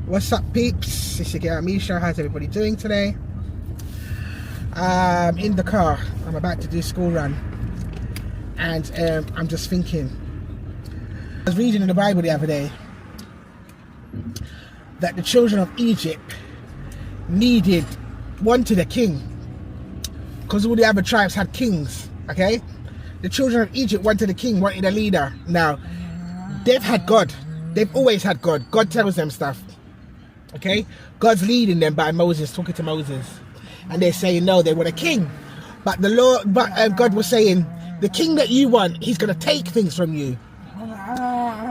What's up, peeps? It's your girl Misha. How's everybody doing today? In the car. I'm about to do school run, and I'm just thinking. I was reading in the Bible the other day that the children of Egypt wanted a king, because all the other tribes had kings. Okay, the children of Egypt wanted a king, wanted a leader. Now they've had God. They've always had God. God tells them stuff. Okay, God's leading them by Moses, talking to Moses, and they're saying no, they want a king. But God was saying, the king that you want, he's going to take things from you.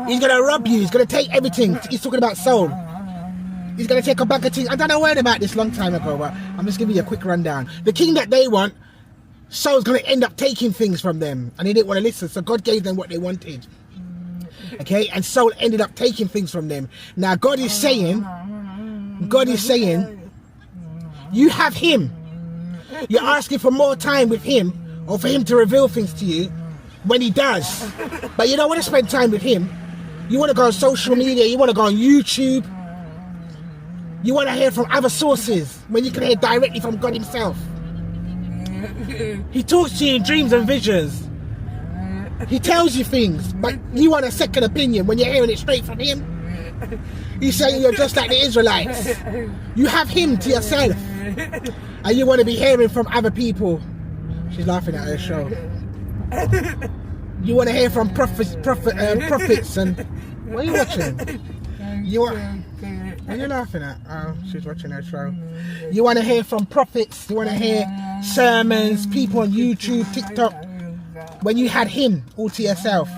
He's going to rob you. He's going to take everything. He's talking about Saul. He's going to take a bag of things. I don't know word about this long time ago, but I'm just giving you a quick rundown. The king that they want, Saul's going to end up taking things from them, and they didn't want to listen, so God gave them what they wanted. Okay, and Saul ended up taking things from them. Now God is saying, you have him. You're asking for more time with him, or for him to reveal things to you when he does. But you don't want to spend time with him. You want to go on social media, you want to go on YouTube. You want to hear from other sources when you can hear directly from God himself. He talks to you in dreams and visions. He tells you things, but you want a second opinion when you're hearing it straight from him. He's saying you're just like the Israelites. You have him to yourself, and you want to be hearing from other people. She's laughing at her show. You want to hear from prophets, and what are you watching? What are you laughing at? Oh, she's watching her show. You want to hear from prophets. You want to hear sermons, people on YouTube, TikTok. When you had him all to yourself,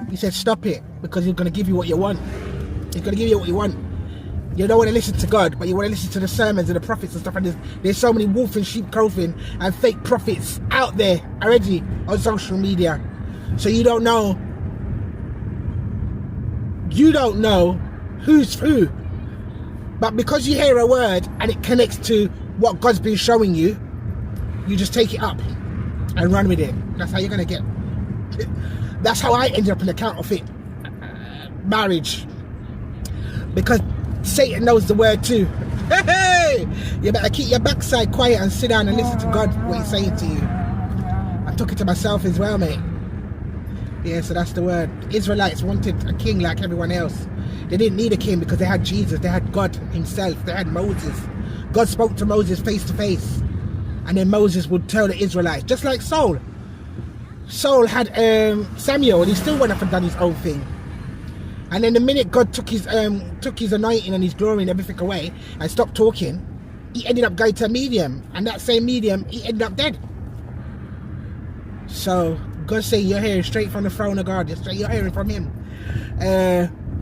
he said stop it, because he's going to give you what you want. He's going to give you what you want. You don't want to listen to God, but you want to listen to the sermons and the prophets and stuff. And there's so many wolf in sheep clothing and fake prophets out there already on social media. So you don't know who's who. But because you hear a word and it connects to what God's been showing you, you just take it up and run with it. That's how you're going to get. That's how I ended up in a counterfeit marriage, because Satan knows the word too. Hey, you better keep your backside quiet and sit down and listen to God, what he's saying to you. I'm talking to myself as well, mate. Yeah, so that's the word. Israelites wanted a king like everyone else. They didn't need a king because they had Jesus. They had God himself. They had Moses. God spoke to Moses face to face, and then Moses would tell the Israelites, just like Saul. Saul had Samuel, and he still went up and done his own thing. And then the minute God took his anointing and his glory and everything away and stopped talking, he ended up going to a medium, and that same medium, he ended up dead. So God saying you're hearing straight from the throne of God. You're hearing from him.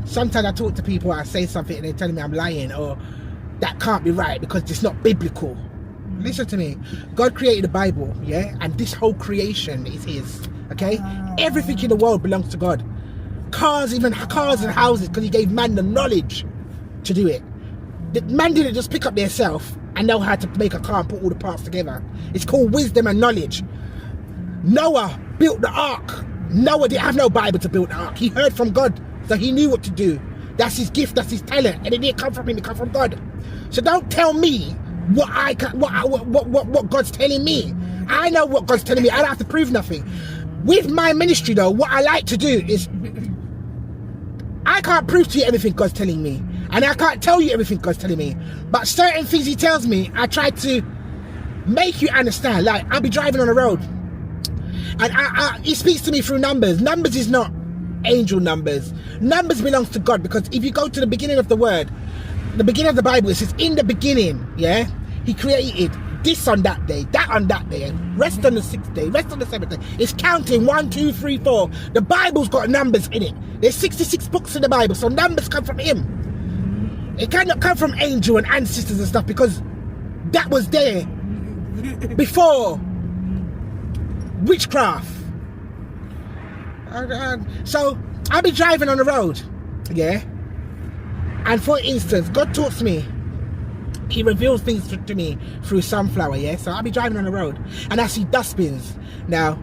Sometimes I talk to people, I say something and they're telling me I'm lying, or that can't be right because it's not biblical. Listen to me. God created the Bible, yeah, and this whole creation is his. Okay, everything in the world belongs to God. Cars and houses, because he gave man the knowledge to do it. The man didn't just pick up themselves and know how to make a car and put all the parts together. It's called wisdom and knowledge. Noah built the ark. Noah didn't have no Bible to build the ark. He heard from God, so he knew what to do. That's his gift, that's his talent, and it didn't come from him, it came from God. So don't tell me what God's telling me. I know what God's telling me. I don't have to prove nothing. With my ministry though, what I like to do is, I can't prove to you everything God's telling me, and I can't tell you everything God's telling me, but certain things he tells me, I try to make you understand. Like, I'll be driving on the road, and he speaks to me through numbers. Numbers is not angel numbers. Numbers belongs to God, because if you go to the beginning of the word, the beginning of the Bible, it says in the beginning, yeah, he created this on that day, that on that day, rest on the 6th day, rest on the 7th day. It's counting 1, 2, 3, 4. The Bible's got numbers in it. There's 66 books in the Bible, so numbers come from him. It cannot come from angel and ancestors and stuff, because that was there before witchcraft. So I'll be driving on the road, yeah, and for instance, God talks to me. He reveals things to me through sunflower, yeah. So I'll be driving on the road and I see dustbins. Now,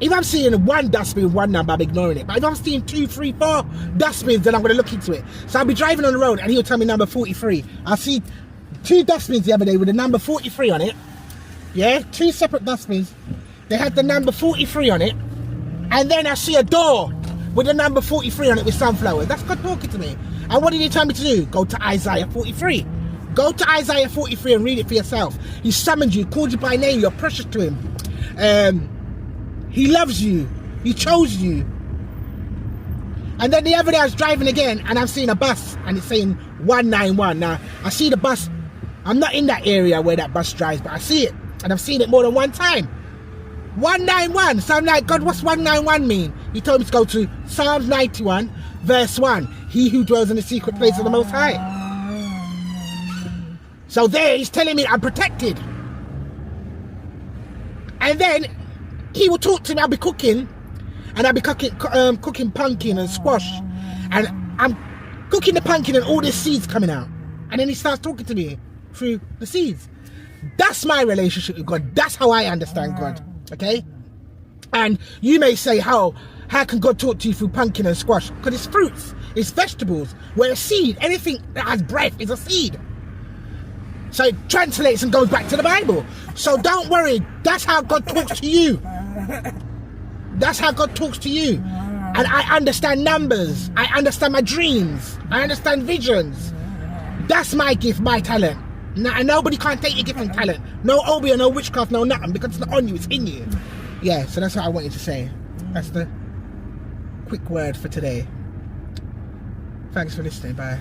If I'm seeing one dustbin with one number, I'm ignoring it. But if I'm seeing 2, 3, 4 dustbins, then I'm going to look into it. So I'll be driving on the road and he'll tell me number 43. I'll see 2 dustbins the other day with the number 43 on it. Yeah, 2 separate dustbins. They had the number 43 on it. And then I see a door with the number 43 on it with sunflowers. That's God talking to me. And what did he tell me to do? Go to Isaiah 43. Go to Isaiah 43 and read it for yourself. He summoned you, called you by name, you're precious to him. He loves you. He chose you. And then the other day I was driving again and I'm seeing a bus and it's saying 191. Now, I see the bus. I'm not in that area where that bus drives, but I see it. And I've seen it more than one time. 191. So I'm like, God, what's 191 mean? He told me to go to Psalms 91, verse 1. He who dwells in the secret place of the Most High. So there he's telling me I'm protected. And then he will talk to me. I'll be cooking, and I'll be cooking pumpkin and squash, and I'm cooking the pumpkin, and all the seeds coming out. And then he starts talking to me through the seeds. That's my relationship with God. That's how I understand God. Okay? And you may say, how can God talk to you through pumpkin and squash? Because it's fruits, it's vegetables. Where a seed, anything that has breath is a seed. So it translates and goes back to the Bible. So don't worry. That's how God talks to you. That's how God talks to you. And I understand numbers. I understand my dreams. I understand visions. That's my gift, my talent. And nobody can't take your gift and talent. No obi or no witchcraft, no nothing, because it's not on you, it's in you. Yeah, so that's what I wanted to say. That's the quick word for today. Thanks for listening. Bye.